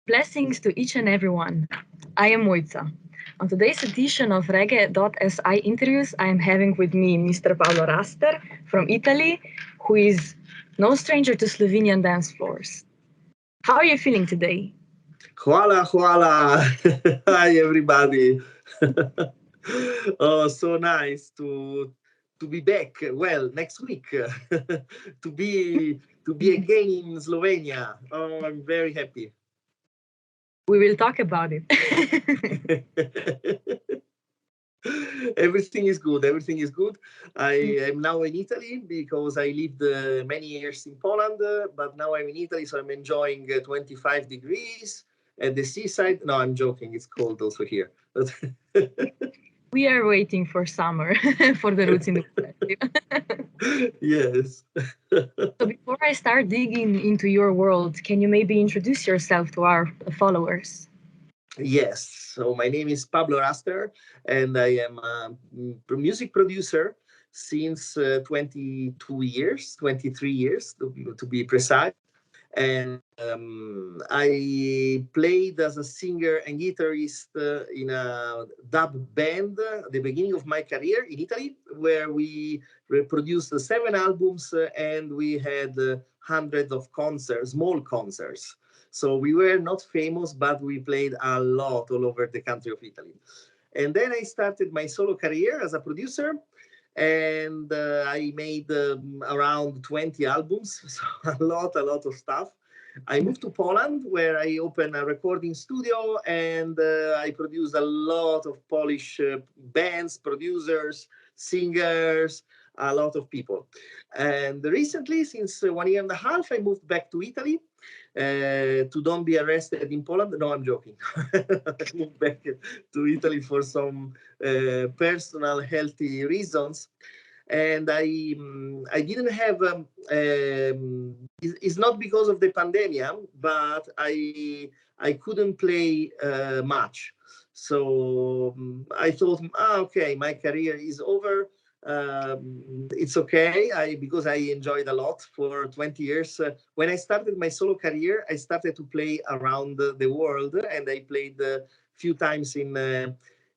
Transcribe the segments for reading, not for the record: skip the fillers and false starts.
Blessings to each and everyone. I am Mojca. On today's edition of Reggae.Si interviews, I am having with me Mr. Pablo Raster from Italy, who is no stranger to Slovenian dance floors. How are you feeling today? Hvala, hvala. Hi, everybody. Oh, so nice to be back. Well, next week to be again in Slovenia. Oh, I'm very happy. We will talk about it. Everything is good. Everything is good. I am now in Italy because I lived many years in Poland, but now I'm in Italy, so I'm enjoying 25 degrees at the seaside. No, I'm joking. It's cold also here. We are waiting for summer for the Roots in the Festival. Yes. So before I start digging into your world, can you maybe introduce yourself to our followers? Yes. So my name is Pablo Raster, and I am a music producer since 22 years, 23 years to be precise. And I played as a singer and guitarist in a dub band at the beginning of my career in Italy, where we produced 7 albums and we had hundreds of concerts, small concerts. So we were not famous, but we played a lot all over the country of Italy. And then I started my solo career as a producer, and I made around 20 albums, so a lot of stuff. I moved to Poland, where I opened a recording studio, and I produced a lot of Polish bands, producers, singers, a lot of people. And recently, since 1 year and a half, I moved back to Italy to don't be arrested in Poland. No, I'm joking. I moved back to Italy for some personal healthy reasons, and I didn't have it's not because of the pandemic, but I couldn't play much. So I thought, okay, my career is over. It's okay. Because I enjoyed a lot for 20 years. When I started my solo career, I started to play around the world, and I played a few times in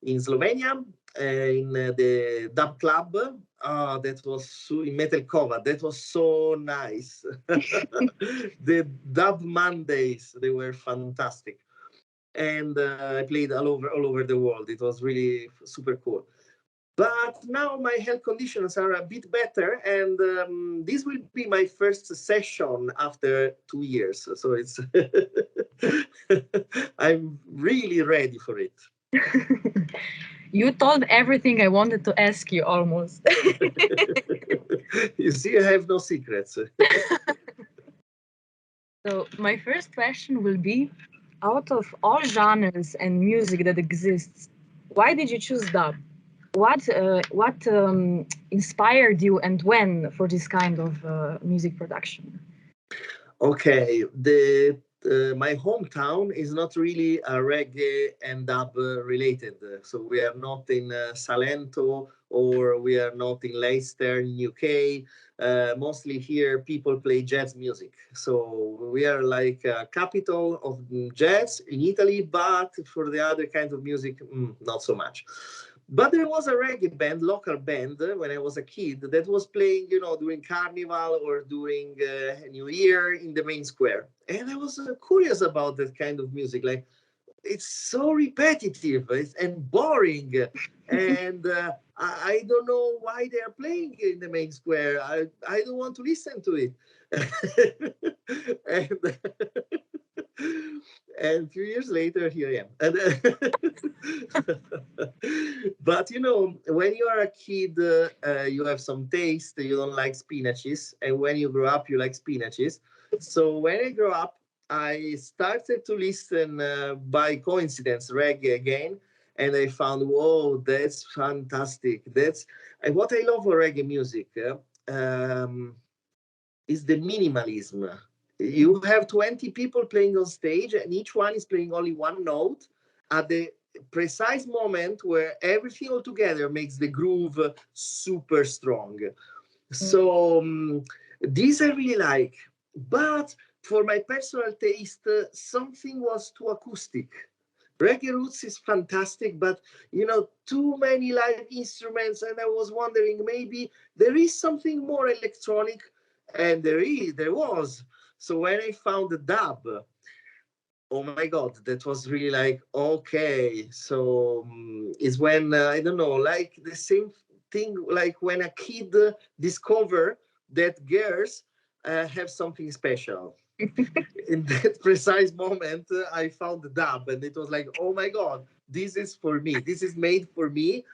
Slovenia, in the dub club. That was in Metal Cover. That was so nice. The dub Mondays, they were fantastic. And I played all over the world. It was really super cool. But now my health conditions are a bit better, and this will be my first session after 2 years. So it's I'm really ready for it. You told everything I wanted to ask you almost. You see, I have no secrets. So my first question will be, out of all genres and music that exists, why did you choose dub? What inspired you and when for this kind of music production? Okay, my hometown is not really a reggae and dub related. So we are not in Salento, or we are not in Leicester in UK. Mostly here people play jazz music. So we are like a capital of jazz in Italy, but for the other kind of music, not so much. But there was a reggae band, local band, when I was a kid, that was playing, during Carnival or during New Year in the main square. And I was curious about that kind of music. Like, it's so repetitive and boring. And I don't know why they are playing in the main square. I don't want to listen to it. and, and a few years later, here I am. But when you are a kid, you have some taste. You don't like spinaches, and when you grow up, you like spinaches. So when I grew up, I started to listen by coincidence reggae again, and I found, whoa, that's fantastic. That's and what I love for reggae music is the minimalism. You have 20 people playing on stage, and each one is playing only one note at the precise moment where everything all together makes the groove super strong. So this I really like. But for my personal taste, something was too acoustic. Reggae Roots is fantastic, but too many live instruments, and I was wondering maybe there is something more electronic, and there was. So when I found the dub, oh my God, that was really like, okay. So it's when I don't know, like the same thing, like when a kid discover that girls have something special. In that precise moment, I found the dub, and it was like, oh my God, this is for me. This is made for me.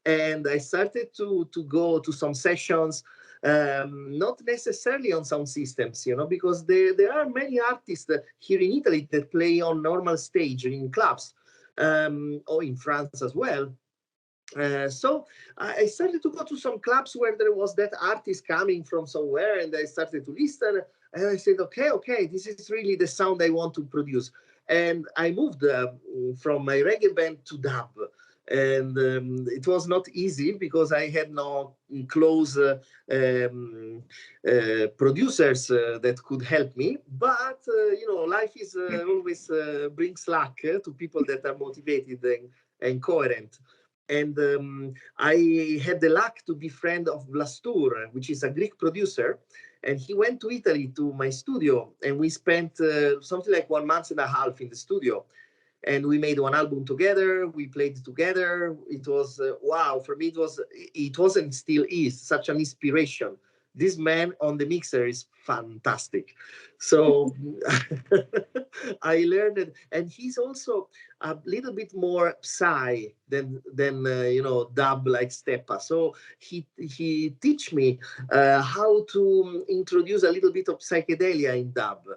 And I started to go to some sessions, not necessarily on sound systems, because there are many artists here in Italy that play on normal stage in clubs, or in France as well. So I started to go to some clubs where there was that artist coming from somewhere, and I started to listen, and I said, okay, this is really the sound I want to produce. And I moved from my reggae band to dub. And it was not easy because I had no close producers that could help me. But, life is always brings luck to people that are motivated and coherent. And I had the luck to be friend of Blastur, which is a Greek producer. And he went to Italy to my studio, and we spent something like 1.5 months in the studio. And we made one album together. We played together. It was, wow, for me, it was and still is such an inspiration. This man on the mixer is fantastic. So I learned it. And he's also a little bit more Psy than dub like Stepa. So he teach me how to introduce a little bit of psychedelia in dub.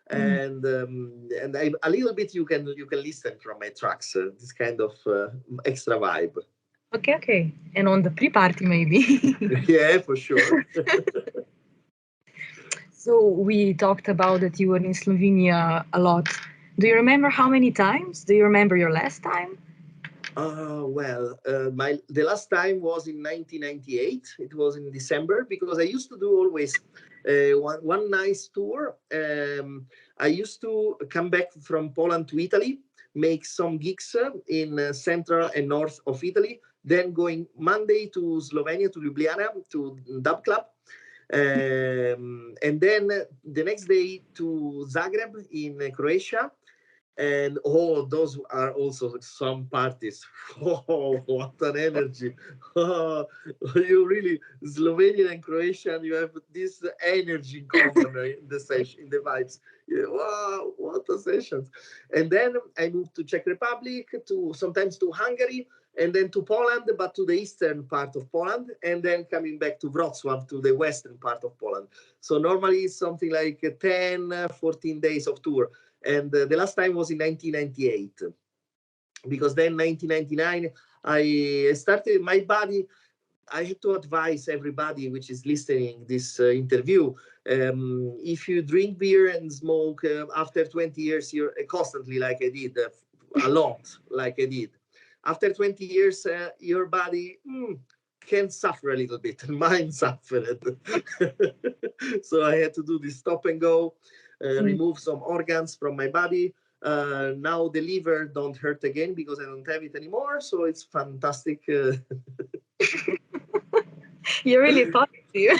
And a little bit you can listen from my tracks, this kind of extra vibe. Okay. And on the pre-party maybe. Yeah, for sure. So we talked about that you were in Slovenia a lot. Do you remember how many times? Do you remember your last time? The last time was in 1998. It was in December, because I used to do always one nice tour. I used to come back from Poland to Italy, make some gigs in central and north of Italy, then going Monday to Slovenia, to Ljubljana, to dub club. And then the next day to Zagreb in Croatia. And those are also some parties. Oh, what an energy! Oh, you really, Slovenian and Croatian, you have this energy in common in the session, in the vibes. Yeah, wow, what a sessions! And then I moved to Czech Republic, sometimes to Hungary, and then to Poland, but to the eastern part of Poland, and then coming back to Wrocław, to the western part of Poland. So normally it's something like 10, 14 days of tour. And the last time was in 1998, because then 1999, I started my body. I have to advise everybody which is listening this interview. If you drink beer and smoke after 20 years, you're constantly like I did, a lot like I did. After 20 years, your body can suffer a little bit. Mine suffered. So I had to do this stop and go, remove some organs from my body. Now the liver don't hurt again because I don't have it anymore. So it's fantastic. You really thought to you.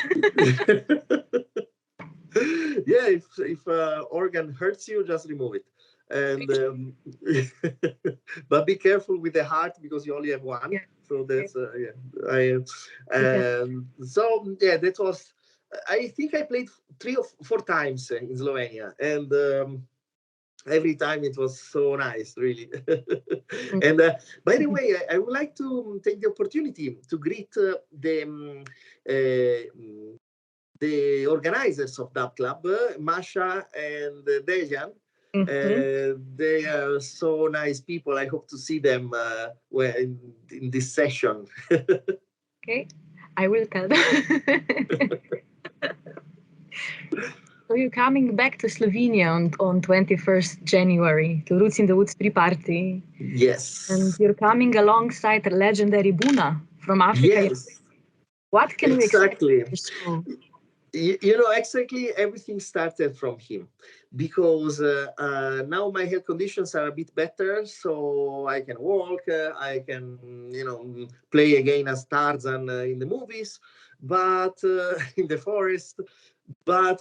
Yeah, if organ hurts you, just remove it. And but be careful with the heart, because you only have one. Yeah. So that's that was. I think I played 3 or 4 times in Slovenia, and every time it was so nice, really. And by the way, I would like to take the opportunity to greet the organizers of that club, Masha and Dejan. They are so nice people. I hope to see them in this session. Okay, I will tell them. So you're coming back to Slovenia on 21st January to Roots in the Woods pre-party. Yes. And you're coming alongside the legendary Bunna from Africa. Yes. What can we expect? Exactly. You know, exactly everything started from him because now my health conditions are a bit better, so I can walk, I can, you know, play again as Tarzan in the movies, but in the forest. But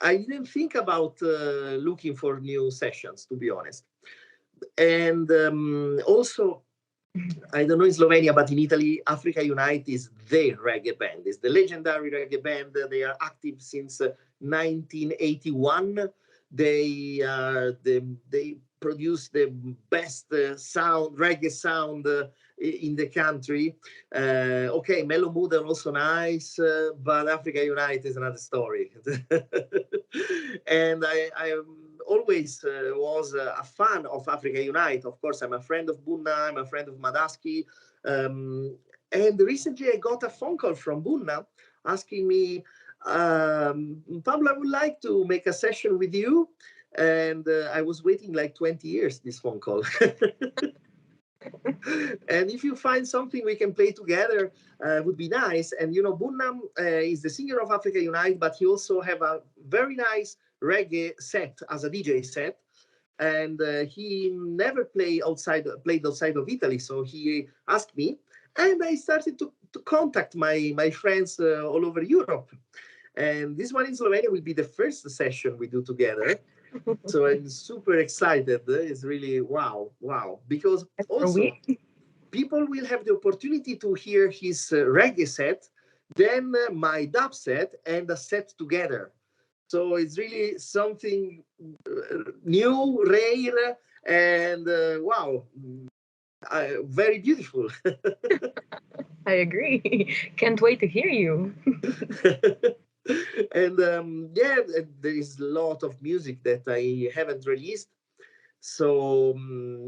I didn't think about looking for new sessions, to be honest. And also, I don't know in Slovenia, but in Italy, Africa Unite is the reggae band. It's the legendary reggae band. They are active since 1981. They produce the best sound reggae sound in the country. Okay, Mellow Mood are also nice, but Africa Unite is another story. And I always was a fan of Africa Unite. Of course, I'm a friend of Bunna, I'm a friend of Madaski. And recently I got a phone call from Bunna asking me, Pablo, I would like to make a session with you. And I was waiting like 20 years, this phone call. And if you find something we can play together, would be nice. And you know, Bunna is the singer of Africa Unite, but he also have a very nice reggae set as a DJ set. And he never played outside of Italy, so he asked me, and I started to contact my friends all over Europe. And this one in Slovenia will be the first session we do together. So I'm super excited. It's really wow. Because also people will have the opportunity to hear his reggae set, then my dub set, and a set together. So it's really something new, rare, and wow, very beautiful. I agree. Can't wait to hear you. And yeah, there is a lot of music that I haven't released. So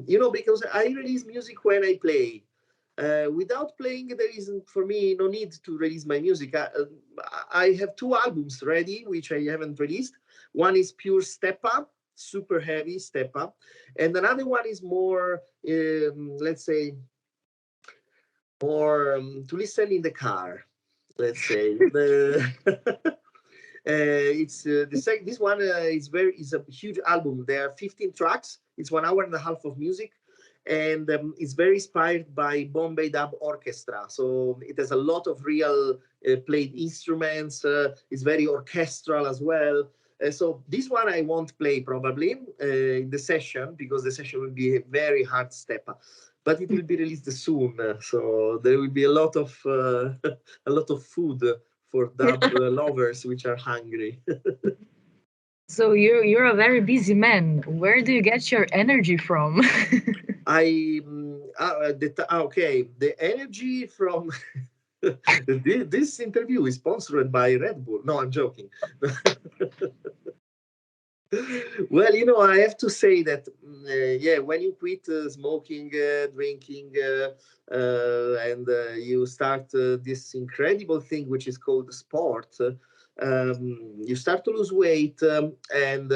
you know, because I release music when I play. Without playing, there isn't for me no need to release my music. I have two albums ready, which I haven't released. One is pure step up, super heavy step up, and another one is more, let's say, more to listen in the car. Let's say this one is a huge album. There are 15 tracks. It's 1 hour and a half of music, and it's very inspired by Bombay Dub Orchestra. So it has a lot of real played instruments. It's very orchestral as well. So this one I won't play probably in the session because the session will be a very hard step, but it will be released soon. So there will be a lot of a lot of food for dub lovers which are hungry. So you're a very busy man. Where do you get your energy from? Okay, the energy from this interview is sponsored by Red Bull. No, I'm joking. Well, you know, I have to say that, yeah, when you quit smoking, drinking, and you start this incredible thing which is called sport, you start to lose weight, and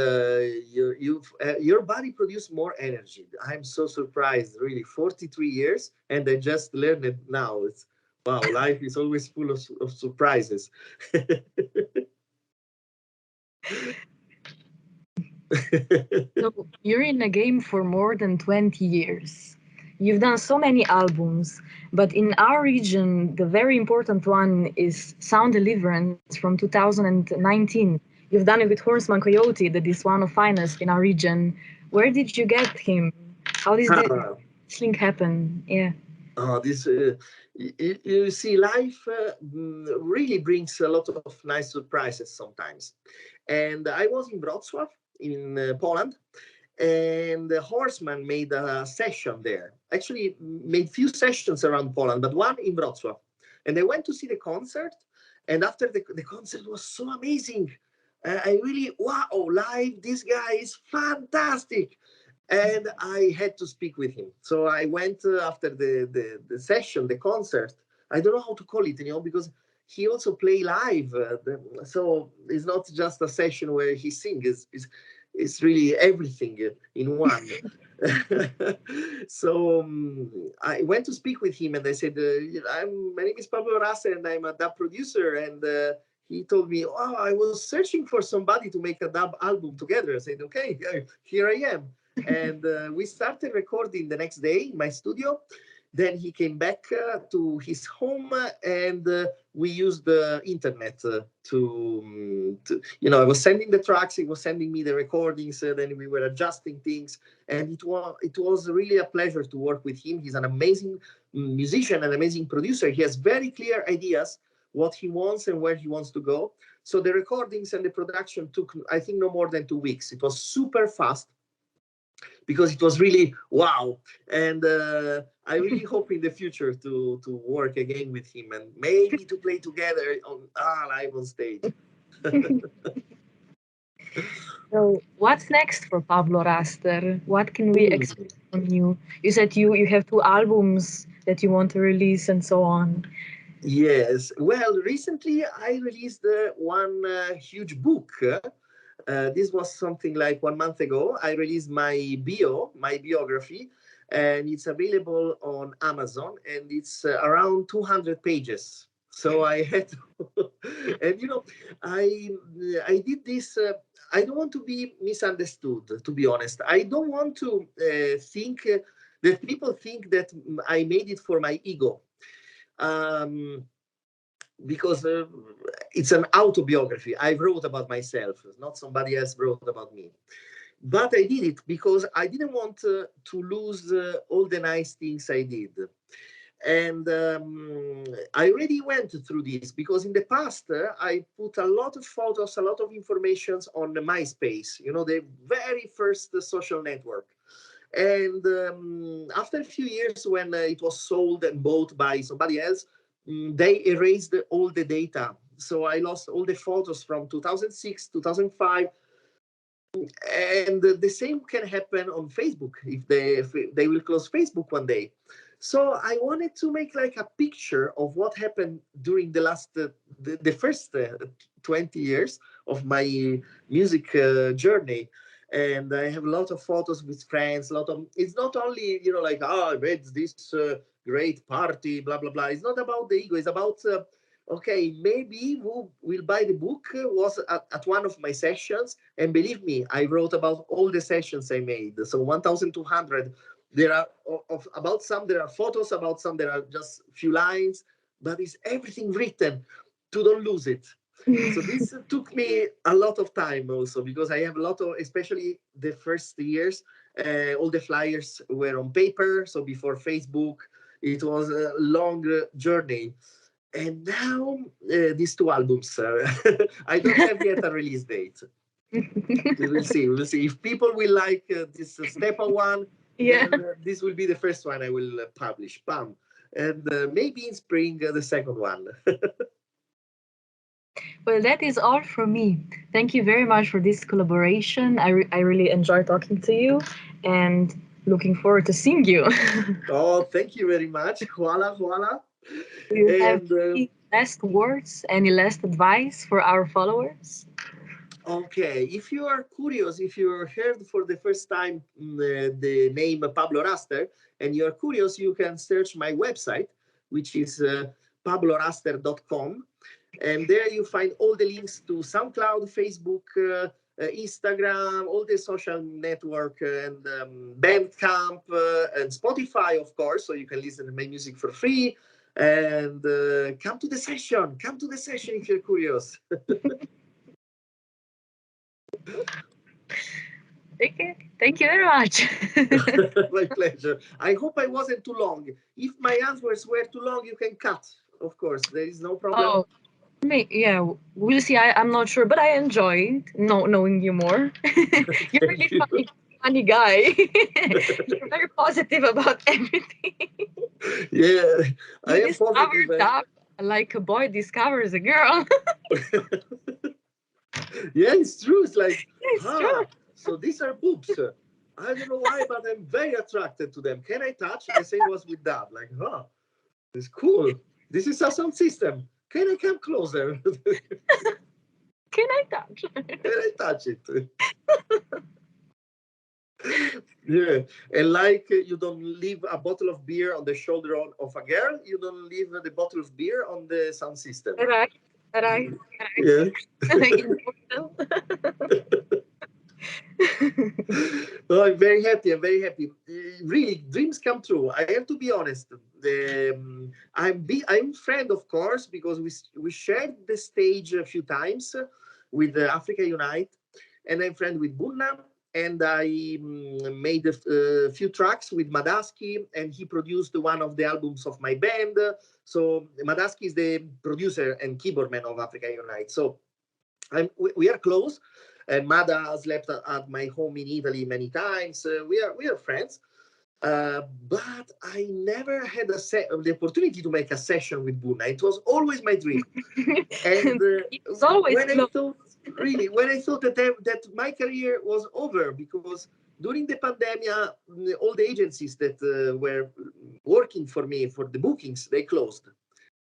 your body produces more energy. I'm so surprised, really. 43 years, and I just learned it now. It's wow, life is always full of surprises. So you're in the game for more than 20 years. You've done so many albums, but in our region, the very important one is Sound Deliverance from 2019. You've done it with Horseman Coyote, that is one of finest in our region. Where did you get him? How did this link happen? Yeah. This you see, life really brings a lot of nice surprises sometimes. And I was in Wrocław in Poland, and the Horseman made a session there. Actually, made few sessions around Poland, but one in Wrocław. And I went to see the concert, and after the concert was so amazing. I really, wow, live, this guy is fantastic. And I had to speak with him. So I went after the session, the concert. I don't know how to call it, you know, because he also play live. So it's not just a session where he sings. It's really everything in one. So I went to speak with him, and I said, my name is Pablo Raster, and I'm a dub producer, and he told me, oh, I was searching for somebody to make a dub album together. I said, okay, here I am. And we started recording the next day in my studio. Then he came back to his home, and we used the internet I was sending the tracks, he was sending me the recordings, then we were adjusting things. And it was really a pleasure to work with him. He's an amazing musician, an amazing producer. He has very clear ideas what he wants and where he wants to go. So the recordings and the production took, I think, no more than 2 weeks. It was super fast, because it was really wow. And I really hope in the future to work again with him, and maybe to play together live on stage. So what's next for Pablo Raster? What can we expect from you? You said you have 2 albums that you want to release and so on. Yes. Well, recently I released one huge book. This was something like 1 month ago. I released my biography, and it's available on Amazon, and it's around 200 pages. So I had to, and I did this. I don't want to be misunderstood, to be honest. I don't want to think that people think that I made it for my ego. Because it's an autobiography. I wrote about myself, not somebody else wrote about me. But I did it because I didn't want to lose all the nice things I did. And I already went through this, because in the past I put a lot of photos, a lot of information on MySpace, the very first social network. And after a few years, when it was sold and bought by somebody else, they erased all the data. So I lost all the photos from 2006, 2005. And the same can happen on Facebook if they will close Facebook one day. So I wanted to make like a picture of what happened during the last, the first 20 years of my music journey. And I have a lot of photos with friends, it's not only, I made this great party, blah, blah, blah. It's not about the ego. It's about, okay, maybe who will buy the book was at one of my sessions. And believe me, I wrote about all the sessions I made. So 1,200. There are about some, there are photos, about some, there are just few lines, but it's everything written to don't lose it. So this took me a lot of time also, because I have a lot of, especially the first years, all the flyers were on paper. So before Facebook, it was a long journey. And now these 2 albums, I don't have yet a release date. We will see. We will see if people will like this step one. Yeah. Then this will be the first one I will publish. Bam. And maybe in spring the second one. Well, that is all from me. Thank you very much for this collaboration. I really enjoy talking to you, and looking forward to seeing you. Oh, thank you very much. Hvala, hvala. Do you have And any last words, any last advice for our followers? okay, if you are curious, if you heard for the first time the name Pablo Raster, and you are curious, you can search my website, which is pabloraster.com. And there you find all the links to SoundCloud, Facebook, Instagram, all the social network, and Bandcamp, and Spotify, of course, so you can listen to my music for free. And come to the session. Come to the session if you're curious. Okay. Thank you very much. My pleasure. I hope I wasn't too long. If my answers were too long, you can cut. Of course, there is no problem. Oh, yeah, we'll see. I'm not sure, but I enjoyed knowing you more. You're really funny guy. You're very positive about everything. Yeah, I You am positive. discovered that like a boy discovers a girl. Yeah, it's true. It's like, It's true. so these are boobs. I don't know why, but I'm very attracted to them. Can I touch? The same was with that. Like, it's cool. This is a sound system. Can I come closer? Can I touch? Can I touch it? Yeah, and like you don't leave a bottle of beer on the shoulder of a girl, you don't leave the bottle of beer on the sound system. Right. Right. Yeah. Like important. Oh, I'm very happy. I'm very happy. Really, dreams come true. I have to be honest. I'm friend, of course, because we shared the stage a few times with Africa Unite, and I'm friend with Bunna, and I made a few tracks with Madaski, and he produced one of the albums of my band. So Madaski is the producer and keyboard man of Africa Unite. So we are close. And Mada slept at my home in Italy many times. We are friends. But I never had the opportunity to make a session with Bunna. It was always my dream. And It's always when I close. thought, really, when I thought that my career was over, because during the pandemic, all the agencies that were working for me for the bookings, they closed.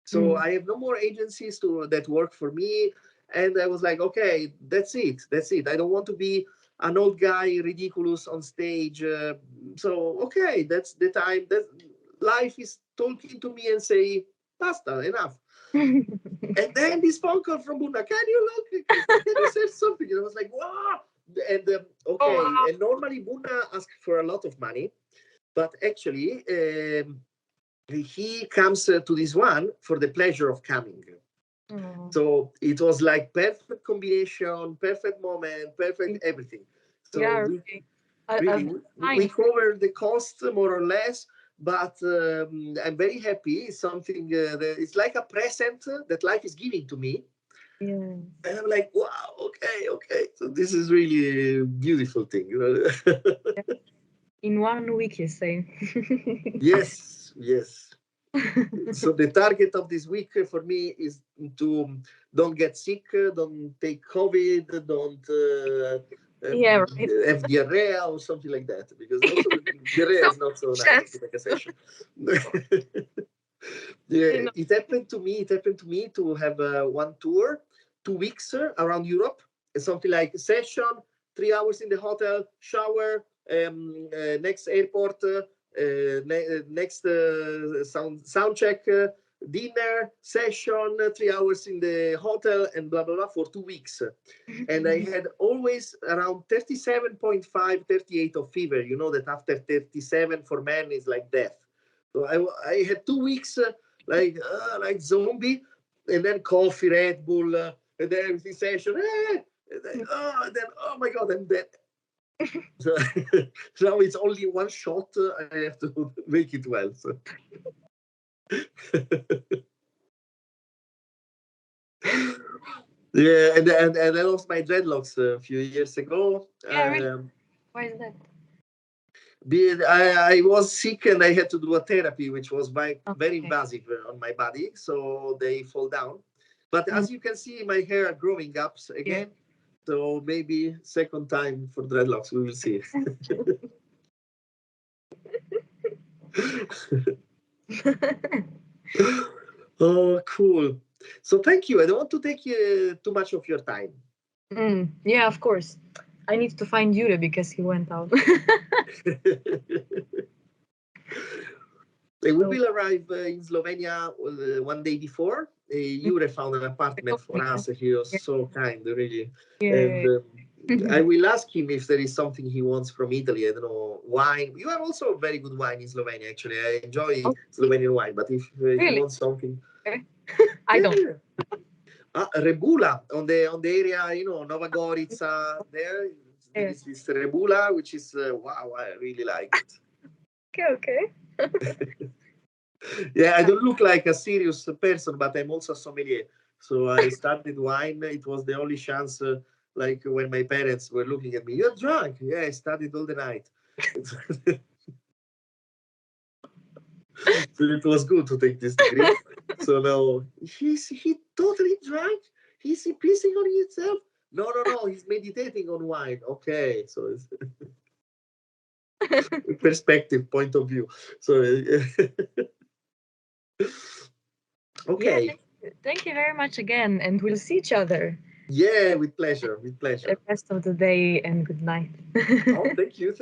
So I have no more agencies that work for me. And I was like, okay, that's it. That's it. I don't want to be an old guy, ridiculous on stage. So, okay, that's the time that life is talking to me and say, basta, enough. And then this phone call from Bunna, can you say something? And I was like, wow. And okay, Oh, wow. and normally Bunna asks for a lot of money, but actually, he comes to this one for the pleasure of coming. So it was like perfect combination, perfect moment, perfect everything. So Yeah, really, we fine. covered the cost more or less, but I'm very happy. It's something that it's like a present that life is giving to me. Yeah. And I'm like, wow, okay. So this is really a beautiful thing. In 1 week, you say. Yes. So the target of this week for me is to don't get sick, don't take COVID, don't Yeah, right. have diarrhea or something like that, because also diarrhea So is not so nice chance. to make a session. You Yeah, know. it happened to me. It happened to me to have one tour, 2 weeks around Europe, something like session, 3 hours in the hotel, shower, next airport, next sound check, dinner, session, 3 hours in the hotel, and blah blah blah for 2 weeks. And I had always around 37.5, 38 of fever. You know that after 37 for men is like death. So I had 2 weeks like zombie, and then coffee, Red Bull, and then everything session. And then oh my god, I'm dead. So now it's only one shot. I have to make it well. So. Yeah, and I lost my dreadlocks a few years ago. Yeah, really. Why is that? I was sick and I had to do a therapy, which was very Okay. invasive on my body, so they fall down. But as you can see, my hair are growing up again. So maybe second time for dreadlocks, we will see. Oh, cool. So thank you. I don't want to take too much of your time. Yeah, of course. I need to find Jure because he went out. We will arrive in Slovenia one day before. Jure found an apartment for us. He was so kind, really. Yeah. And I will ask him if there is something he wants from Italy. I don't know, wine. You have also very good wine in Slovenia, actually. I enjoy Slovenian wine, but if he wants something. Okay. I don't. Rebula on the area, Nova Gorica. There is this Rebula, which is wow. I really like it. Okay. Yeah, I don't look like a serious person, but I'm also a sommelier. So I started wine. It was the only chance, like when my parents were looking at me, you're drunk. Yeah, I studied all the night. So it was good to take this degree. So now he totally drunk. He's pissing on himself. No, he's meditating on wine. Okay, so it's perspective, point of view. So okay. Yeah, thank you very much again, and we'll see each other. Yeah, with pleasure, with pleasure. The rest of the day, and good night. Oh, thank you.